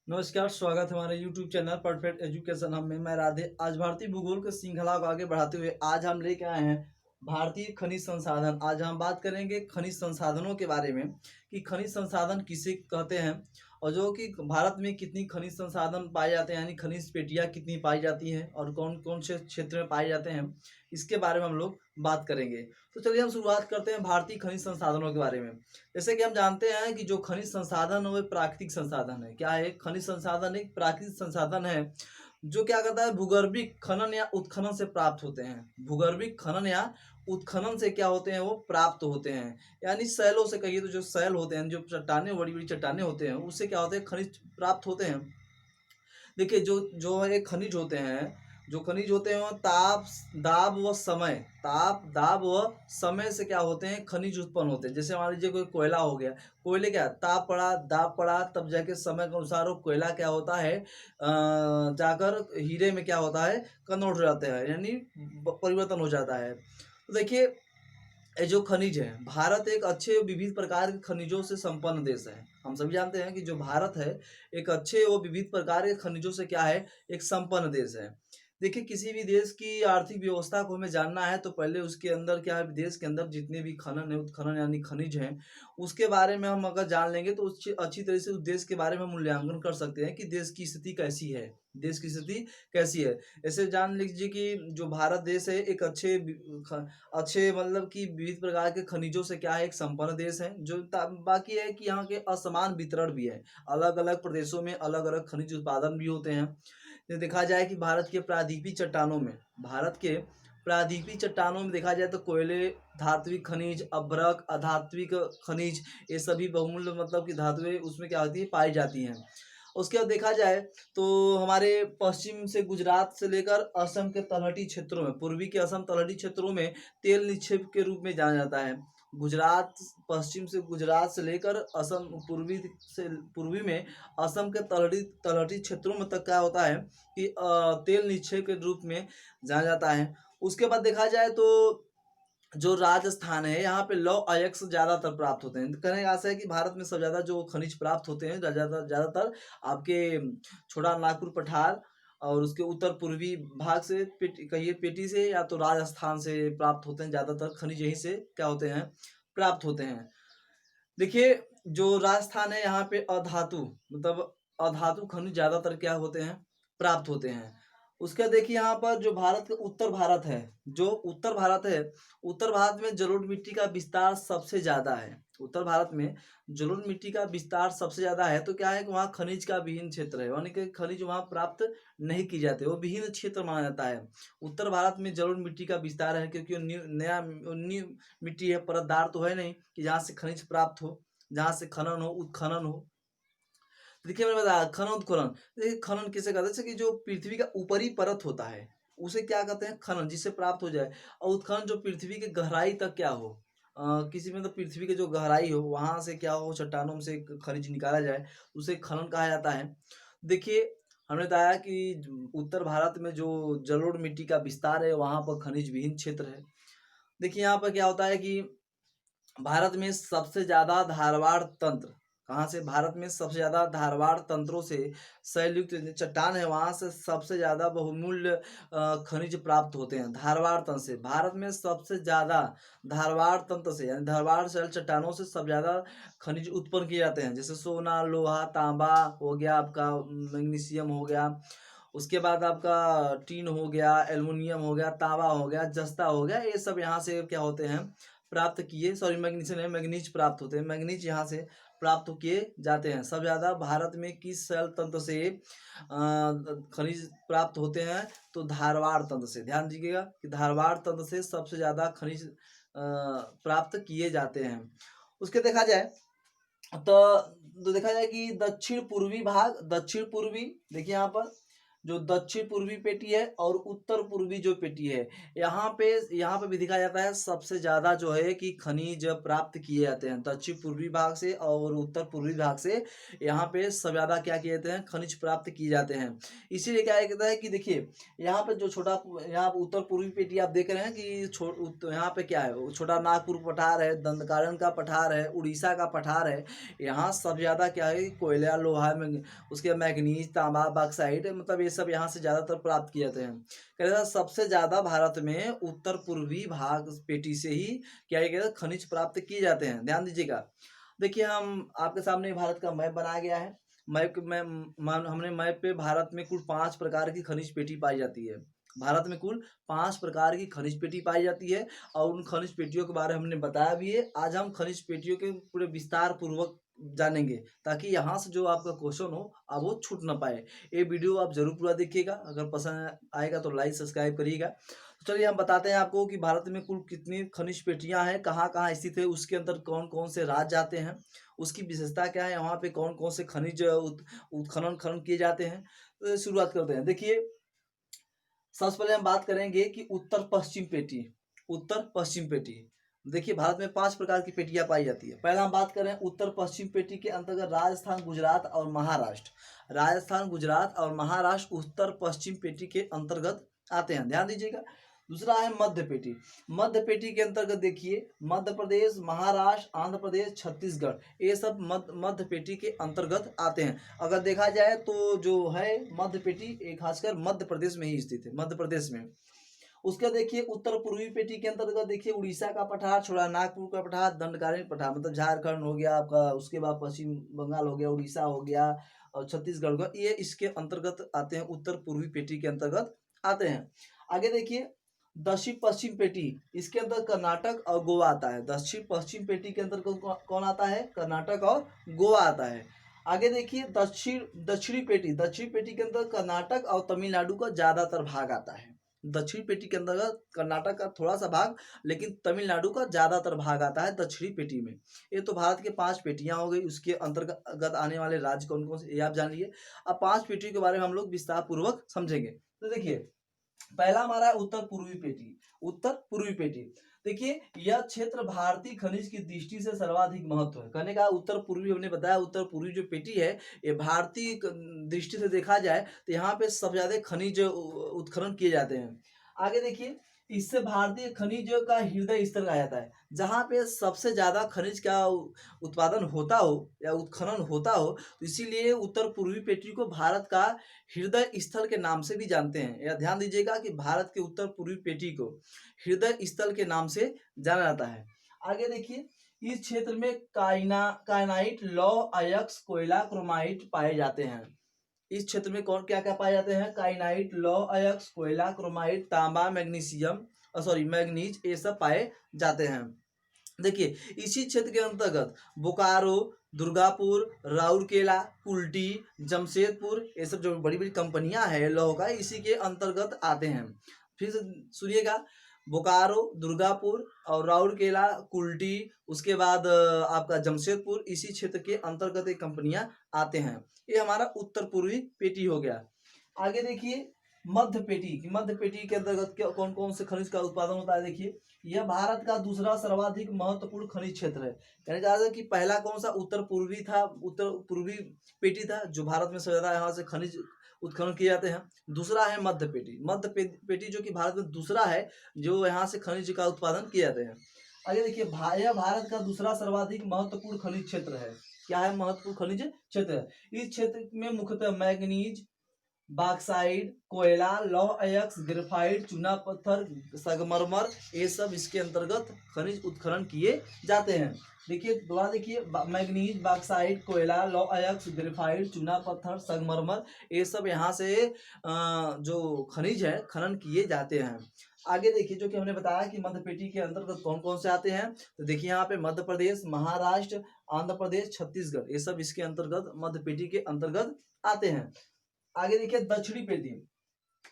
नमस्कार, स्वागत है हमारे YouTube चैनल परफेक्ट एजुकेशन हम में। मैं राधे। आज भारतीय भूगोल के श्रृंखला को आगे बढ़ाते हुए आज हम लेके आए हैं भारतीय खनिज संसाधन। आज हम बात करेंगे खनिज संसाधनों के बारे में कि खनिज संसाधन किसे कहते हैं और जो कि भारत में कितनी खनिज संसाधन पाए जाते हैं, यानी खनिज पेटियाँ कितनी पाई जाती हैं और कौन कौन से क्षेत्र में पाए जाते हैं, इसके बारे में हम लोग बात करेंगे। तो चलिए हम शुरुआत करते हैं भारतीय खनिज संसाधनों के बारे में। जैसे कि हम जानते हैं कि जो खनिज संसाधन है वो प्राकृतिक संसाधन है। क्या है? खनिज संसाधन एक प्राकृतिक संसाधन है जो क्या करता है, भूगर्भिक खनन या उत्खनन से प्राप्त होते हैं। भूगर्भिक खनन या उत्खनन से क्या होते हैं, वो प्राप्त होते हैं। यानी शैलों से कहिए तो जो शैल होते हैं, जो चट्टानें, बड़ी बड़ी चट्टानें होते हैं, उससे क्या होते हैं, खनिज प्राप्त होते हैं। देखिए जो जो है खनिज होते हैं, जो खनिज होते हैं वो ताप दाब व समय से क्या होते हैं, खनिज उत्पन्न होते हैं। जैसे मान लीजिए कोई कोयला हो गया, कोयले क्या ताप पड़ा दाब पड़ा, तब जाके समय के अनुसार वो कोयला क्या होता है, जाकर हीरे में क्या होता है, कन्वर्ट हो जाता है, यानी परिवर्तन हो जाता है। तो देखिए ये जो खनिज है, भारत एक अच्छे विविध प्रकार के खनिजों से संपन्न देश है। हम सभी जानते हैं कि जो भारत है एक अच्छे व विविध प्रकार के खनिजों से क्या है, एक संपन्न देश है। देखिए किसी भी देश की आर्थिक व्यवस्था को हमें जानना है तो पहले उसके अंदर क्या है, देश के अंदर जितने भी खनन है, उत्खनन यानी खनिज हैं, उसके बारे में हम अगर जान लेंगे तो अच्छी तरह से उस देश के बारे में मूल्यांकन कर सकते हैं कि देश की स्थिति कैसी है, देश की स्थिति कैसी है। ऐसे जान लीजिए कि जो भारत देश है एक अच्छे मतलब कि विविध प्रकार के खनिजों से क्या है, एक संपन्न देश है। जो बाकी है कि यहाँ के असमान वितरण भी है, अलग अलग प्रदेशों में अलग अलग खनिज उत्पादन भी होते हैं। जो देखा जाए कि भारत के प्रायद्वीपीय चट्टानों में देखा जाए तो कोयले, धात्विक खनिज, अभ्रक, अधात्विक खनिज, ये सभी बहुमूल्य मतलब कि धातुएं उसमें क्या होती है, पाई जाती हैं। उसके बाद देखा जाए तो हमारे पश्चिम से गुजरात से लेकर असम के तलहटी क्षेत्रों में, पूर्वी के असम तलहटी क्षेत्रों में तेल निक्षेप के रूप में जाना जाता है। गुजरात पश्चिम से गुजरात से लेकर असम पूर्वी में असम के तलहटी तलहटी क्षेत्रों में तक क्या होता है कि तेल निक्षेप के रूप में जाना जाता है। उसके बाद देखा जाए तो जो राजस्थान है यहाँ पे लौह अयस्क ज्यादातर प्राप्त होते हैं। कहने का आशा है कि भारत में सब ज्यादा जो खनिज प्राप्त होते हैं ज्यादातर ज्यादातर आपके छोटा नागपुर पठार और उसके उत्तर पूर्वी भाग से कहिए पेटी से या तो राजस्थान से प्राप्त होते हैं। ज्यादातर खनिज यहीं से क्या होते हैं, प्राप्त होते हैं। देखिए जो राजस्थान है यहाँ पे अधातु मतलब अधातु खनिज ज्यादातर क्या होते हैं, प्राप्त होते हैं। उसका देखिए यहाँ पर जो भारत का उत्तर भारत है, जो उत्तर भारत है, उत्तर भारत में जलोढ़ मिट्टी का विस्तार सबसे ज्यादा है। उत्तर भारत में जलोढ़ मिट्टी का विस्तार सबसे ज्यादा है। तो क्या है कि वहाँ खनिज का विहीन क्षेत्र है, यानी कि खनिज वहाँ प्राप्त नहीं की जाते, वो विहीन क्षेत्र माना जाता है। उत्तर भारत में जलोढ़ मिट्टी का विस्तार है क्योंकि वो न्यू मिट्टी है, परतदार तो है नहीं कि जहाँ से खनिज प्राप्त हो, जहाँ से खनन हो उत्खनन हो। देखिए मैंने बताया खनन उत्खनन। देखिए खनन किसे कहते हैं, जैसे कि जो पृथ्वी का ऊपरी परत होता है उसे क्या कहते हैं, खनन, जिससे प्राप्त हो जाए। और उत्खनन जो पृथ्वी के गहराई तक क्या हो, किसी में तो पृथ्वी के जो गहराई हो वहां से क्या हो, चट्टानों से खनिज निकाला जाए, उसे खनन कहा जाता है। देखिए हमने बताया कि उत्तर भारत में जो जलोढ़ मिट्टी का विस्तार है वहां पर खनिज विहीन क्षेत्र है। देखिए यहाँ पर क्या होता है कि भारत में सबसे ज्यादा धारवाड़ तंत्र, कहाँ से, भारत में सबसे ज्यादा धारवाड़ तंत्रों से शैलयुक्त चट्टान है, वहां से सबसे ज्यादा बहुमूल्य खनिज प्राप्त होते हैं धारवाड़ तंत्र से। भारत में सबसे ज्यादा धारवाड़ तंत्र से यानी धारवाड़ शैल चट्टानों से सब ज्यादा खनिज उत्पन्न किए जाते हैं। जैसे सोना, लोहा, तांबा हो गया आपका, मैग्नीशियम हो गया, उसके बाद आपका टीन हो गया, एल्युमिनियम हो गया, तांबा हो गया, जस्ता हो गया, ये सब यहाँ से क्या होते हैं, प्राप्त किए, सॉरी मैग्नीशियम है, मैग्नीज प्राप्त होते हैं, मैग्नीज यहाँ से प्राप्त किए जाते हैं। सब ज्यादा भारत में किस शैल तंत्र से खनिज प्राप्त होते हैं, तो धारवाड़ तंत्र से। ध्यान दीजिएगा कि धारवाड़ तंत्र से सबसे ज्यादा खनिज प्राप्त किए जाते हैं। उसके देखा जाए तो देखा जाए कि दक्षिण पूर्वी भाग, दक्षिण पूर्वी देखिए यहाँ पर जो दक्षिण पूर्वी पेटी है और उत्तर पूर्वी जो पेटी है, यहाँ पे भी दिखा जाता है सबसे ज़्यादा जो है कि खनिज प्राप्त किए जाते हैं दक्षिण पूर्वी भाग से और उत्तर पूर्वी भाग से। यहाँ पे सब ज़्यादा क्या किए जाते हैं, खनिज प्राप्त किए जाते हैं। इसीलिए क्या कहता है कि देखिए यहाँ पे जो यहाँ उत्तर पूर्वी पेटी आप देख रहे हैं कि यहाँ पे क्या है, छोटा नागपुर पठार है, दंडकारण्य का पठार है, उड़ीसा का पठार है। यहाँ सब ज़्यादा क्या है, कोयला, लोहा में उसके मैग्नीज, तांबा, बॉक्साइट, मतलब ये सब यहाँ से ज़्यादातर प्राप्त किए जाते हैं। कहता है सबसे ज़्यादा भारत में उत्तर पूर्वी भाग पेटी से ही क्या कहते हैं, खनिज प्राप्त किए जाते हैं। ध्यान दीजिएगा। देखिए हम आपके सामने भारत का मैप बनाया गया है। मैप में हमने मैप पे भारत में कुल 5 प्रकार की खनिज पेटी पाई जाती है। भारत में कुल 5 प्रकार की खनिज पेटी पाई जाती है और उन खनिज पेटियों के बारे में हमने बताया भी है। आज हम खनिज पेटियों के पूरे विस्तार पूर्वक जानेंगे ताकि यहाँ से जो आपका क्वेश्चन हो अब वो छूट ना पाए। ये वीडियो आप जरूर पूरा देखिएगा, अगर पसंद आएगा तो लाइक सब्सक्राइब करिएगा। तो चलिए हम बताते हैं आपको कि भारत में कुल कितनी खनिज पेटियां हैं, कहाँ कहाँ स्थित है, उसके अंदर कौन कौन से राज्य आते हैं, उसकी विशेषता क्या है, वहाँ पे कौन कौन से खनिज उत्खनन खनन किए जाते हैं। तो शुरुआत करते हैं। देखिए सबसे पहले हम बात करेंगे कि उत्तर पश्चिम पेटी। उत्तर पश्चिम पेटी देखिए भारत में 5 प्रकार की पेटियां पाई जाती है। पहला हम बात करें उत्तर पश्चिम पेटी के अंतर्गत राजस्थान, गुजरात और महाराष्ट्र। राजस्थान, गुजरात और महाराष्ट्र उत्तर पश्चिम पेटी के अंतर्गत आते हैं, ध्यान दीजिएगा। दूसरा है मध्य पेटी। मध्य पेटी के अंतर्गत देखिए मध्य प्रदेश, महाराष्ट्र, आंध्र प्रदेश, छत्तीसगढ़, ये सब मध्य पेटी के अंतर्गत आते हैं। अगर देखा जाए तो जो है मध्य पेटी खासकर मध्य प्रदेश में ही स्थित है, मध्य प्रदेश में। उसका देखिए उत्तर पूर्वी पेटी के अंतर्गत देखिए उड़ीसा का पठार, छोड़ा नागपुर का पठार, दंडकारण्य पठार, मतलब झारखंड हो गया आपका, उसके बाद पश्चिम बंगाल हो गया, उड़ीसा हो गया और छत्तीसगढ़ हो गया, ये इसके अंतर्गत आते हैं, उत्तर पूर्वी पेटी के अंतर्गत आते हैं। आगे देखिए दक्षिण पश्चिम पेटी, इसके अंदर कर्नाटक और गोवा आता है। दक्षिण पश्चिम पेटी के अंतर्गत कौन आता है, कर्नाटक और गोवा आता है। आगे देखिए दक्षिणी पेटी, दक्षिण पेटी के अंदर कर्नाटक और तमिलनाडु का ज्यादातर भाग आता है। दक्षिण पेटी के अंतर्गत कर्नाटक का थोड़ा सा भाग, लेकिन तमिलनाडु का ज्यादातर भाग आता है दक्षिणी पेटी में। ये तो भारत के 5 पेटियां हो गई, उसके अंतर्गत आने वाले राज्य कौन कौन से ये आप जान लीजिए। अब 5 पेटियों के बारे में हम लोग विस्तार पूर्वक समझेंगे। तो देखिए पहला हमारा है उत्तर पूर्वी पेटी। उत्तर पूर्वी पेटी देखिए यह क्षेत्र भारतीय खनिज की दृष्टि से सर्वाधिक महत्व है। कहने का उत्तर पूर्वी, हमने बताया उत्तर पूर्वी जो पेटी है ये भारतीय दृष्टि से देखा जाए तो यहाँ पे सबसे ज्यादा खनिज उत्खनन किए जाते हैं। आगे देखिए इससे भारतीय खनिज का हृदय स्थल कहा जाता है। जहाँ पे सबसे ज्यादा खनिज का उत्पादन होता हो या उत्खनन होता हो, तो इसीलिए उत्तर पूर्वी पेटी को भारत का हृदय स्थल के नाम से भी जानते हैं। या ध्यान दीजिएगा कि भारत के उत्तर पूर्वी पेटी को हृदय स्थल के नाम से जाना जाता है। आगे देखिए इस क्षेत्र में काइनाइट, लौह अयस्क, कोयला, क्रोमाइट पाए जाते हैं। इस क्षेत्र में कौन क्या क्या पाए जाते हैं, काइनाइट, लौह अयस्क, कोयला, क्रोमाइट, तांबा, मैग्नीज, ये सब पाए जाते हैं। देखिए इसी क्षेत्र के अंतर्गत बोकारो, दुर्गापुर, राउरकेला, कुल्टी, जमशेदपुर, ये सब जो बड़ी बड़ी कंपनियां हैं लौह का, इसी के अंतर्गत आते हैं। फिर से सुनिएगा, बोकारो, दुर्गापुर और राउरकेला, कुल्टी, उसके बाद आपका जमशेदपुर, इसी क्षेत्र के अंतर्गत ये कंपनियां आते हैं। ये हमारा उत्तर पूर्वी पेटी हो गया। आगे देखिए मध्य पेटी। मध्य पेटी के अंतर्गत कौन कौन से खनिज का उत्पादन होता है। देखिए यह भारत का दूसरा सर्वाधिक महत्वपूर्ण खनिज क्षेत्र है। कहने का कि पहला कौन सा उत्तर पूर्वी था, उत्तर पूर्वी पेटी था जो भारत में सबसे ज्यादा यहाँ से खनिज उत्खनन किए जाते हैं। दूसरा है मध्य पेटी। मध्य पेटी जो कि भारत में दूसरा है जो यहाँ से खनिज का उत्पादन किए जाते हैं। आगे देखिए यह भारत का दूसरा सर्वाधिक महत्वपूर्ण खनिज क्षेत्र है। क्या है, महत्वपूर्ण खनिज क्षेत्र है। इस क्षेत्र में मुख्यतः मैग्नीज, बॉक्साइट, कोयला, लौह अयस्क, ग्रेफाइट, चूना पत्थर, संगमरमर, ये सब इसके अंतर्गत खनिज उत्खनन किए जाते हैं। देखिए दोबारा देखिए मैग्नीज, बॉक्साइट, कोयला, लौह अयस्क, ग्रेफाइट, चूना पत्थर, संगमरमर, ये सब यहाँ से जो खनिज है खनन किए जाते हैं। आगे देखिए जो कि हमने बताया कि मध्य पेटी के अंतर्गत कौन कौन से आते हैं। तो देखिए यहाँ पे मध्य प्रदेश, महाराष्ट्र, आंध्र प्रदेश, छत्तीसगढ़, ये सब इसके अंतर्गत मध्य पेटी के अंतर्गत आते हैं। आगे देखिए दक्षिणी पेटी।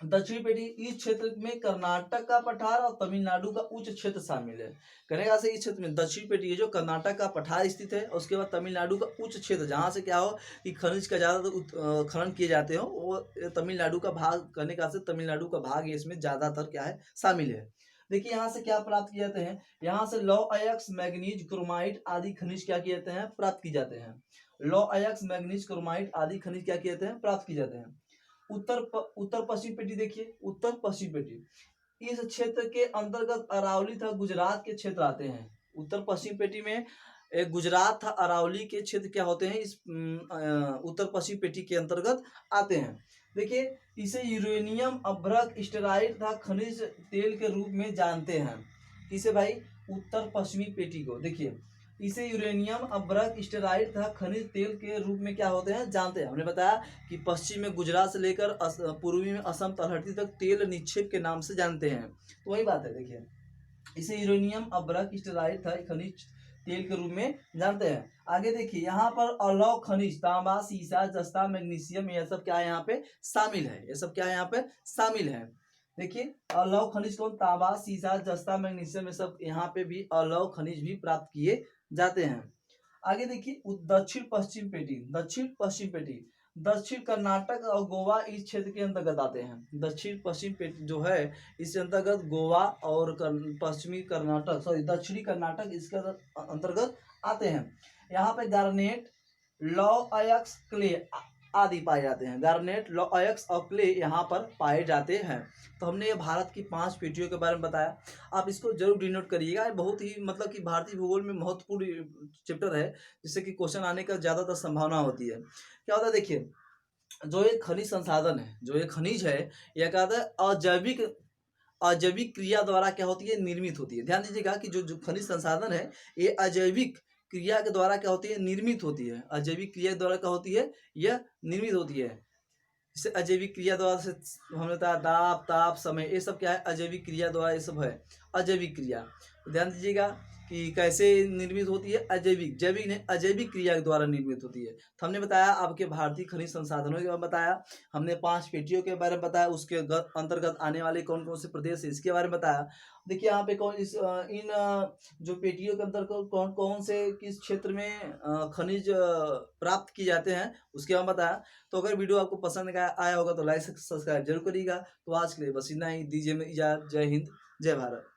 दक्षिणी पेटी, इस क्षेत्र में कर्नाटक का पठार और तमिलनाडु का उच्च क्षेत्र शामिल है। करेगा से इस क्षेत्र में दक्षिणी पेटी है जो कर्नाटक का पठार स्थित है, उसके बाद तमिलनाडु का उच्च क्षेत्र जहाँ से क्या हो कि खनिज का ज़्यादातर खनन किए जाते हो, वो तमिलनाडु का भाग करने का से तमिलनाडु का भाग इसमें ज़्यादातर क्या है शामिल है। देखिए यहाँ से क्या प्राप्त किए जाते हैं, यहाँ से लौ अयस्क, मैग्नीज, क्रोमाइट आदि खनिज क्या किए जाते हैं, प्राप्त की जाते हैं। लौ अयस्क, मैग्नीज, क्रोमाइट आदि खनिज क्या किए जाते हैं, प्राप्त की जाते हैं। उत्तर पश्चिम पेटी देखिए, उत्तर पश्चिम पेटी इस क्षेत्र के अंतर्गत अरावली तथा गुजरात के क्षेत्र आते हैं। उत्तर पश्चिम पेटी में गुजरात था अरावली के क्षेत्र क्या होते हैं, इस उत्तर पश्चिम पेटी के अंतर्गत आते हैं। देखिए इसे यूरेनियम, अभ्रक, स्टेराइड तथा खनिज तेल के रूप में जानते हैं। किसे भाई, उत्तर पश्चिमी पेटी को। देखिए इसे यूरेनियम, अभ्रक, स्टेराइड तथा खनिज तेल के रूप में क्या होते हैं, जानते हैं। हमने बताया कि पश्चिम में गुजरात से लेकर पूर्वी में असम तलहटी तक तेल निक्षेप के नाम से जानते हैं। तो वही बात है। देखिए इसे यूरेनियम, अभ्रक, स्टेराइड तथा खनिज तेल के रूप में जानते हैं। आगे देखिए यहाँ पर अलौह खनिज तांबा, सीसा, जस्ता, मैग्नीशियम ये सब क्या है यहाँ पे शामिल है। ये सब क्या है यहाँ पे शामिल है। देखिए अलौह खनिज कौन, तांबा, सीसा, जस्ता, मैग्नीशियम ये सब यहाँ पे भी अलौह खनिज भी प्राप्त किए जाते हैं। आगे देखिए दक्षिण पश्चिम पेटी, दक्षिण पश्चिम पेटी दक्षिण कर्नाटक और गोवा इस क्षेत्र के अंतर्गत आते हैं। दक्षिण पश्चिम पेटी जो है इसके अंतर्गत गोवा और पश्चिमी कर्नाटक, सॉरी दक्षिणी कर्नाटक इसके अंतर्गत आते हैं। यहाँ पे गार्नेट, लौ अयस्क, क्ले आदि पाए जाते हैं। गार्नेट, लौ अयस्क और क्ले यहाँ पर पाए जाते हैं। तो हमने ये भारत की 5 पेटियों के बारे में बताया। आप इसको जरूर डिनोट करिएगा। बहुत ही मतलब कि भारतीय भूगोल में महत्वपूर्ण चैप्टर है, जिससे कि क्वेश्चन आने का ज़्यादातर संभावना होती है। क्या होता है देखिए, जो एक खनिज संसाधन है, जो एक खनिज है, यह क्या होता है अजैविक क्रिया द्वारा क्या होती है, निर्मित होती है। ध्यान दीजिएगा कि जो खनिज संसाधन है ये अजैविक क्रिया के द्वारा क्या होती है, निर्मित होती है। अजैविक क्रिया द्वारा क्या होती है, यह निर्मित होती है। जैसे अजैविक क्रिया द्वारा से हमने बताया दाब, ताप, समय, ये सब क्या है, अजैविक क्रिया द्वारा ये सब है अजैविक क्रिया। तो ध्यान दीजिएगा कि कैसे निर्मित होती है, अजैविक, जैविक नहीं अजैविक क्रिया के द्वारा निर्मित होती है। तो हमने बताया आपके भारतीय खनिज संसाधनों के बारे में बताया, हमने 5 पेटियों के बारे में बताया, उसके अंतर्गत आने वाले कौन कौन से प्रदेश है इसके बारे में बताया। देखिए यहाँ पे कौन इन जो पेटियों के अंतर्गत कौन कौन से किस क्षेत्र में खनिज प्राप्त किए जाते हैं उसके बारे में बताया। तो अगर वीडियो आपको पसंद आया होगा तो लाइक सब्सक्राइब जरूर करिएगा। तो आज के लिए बस इतना ही, दीजिए मैं इजाज़त। जय हिंद, जय भारत।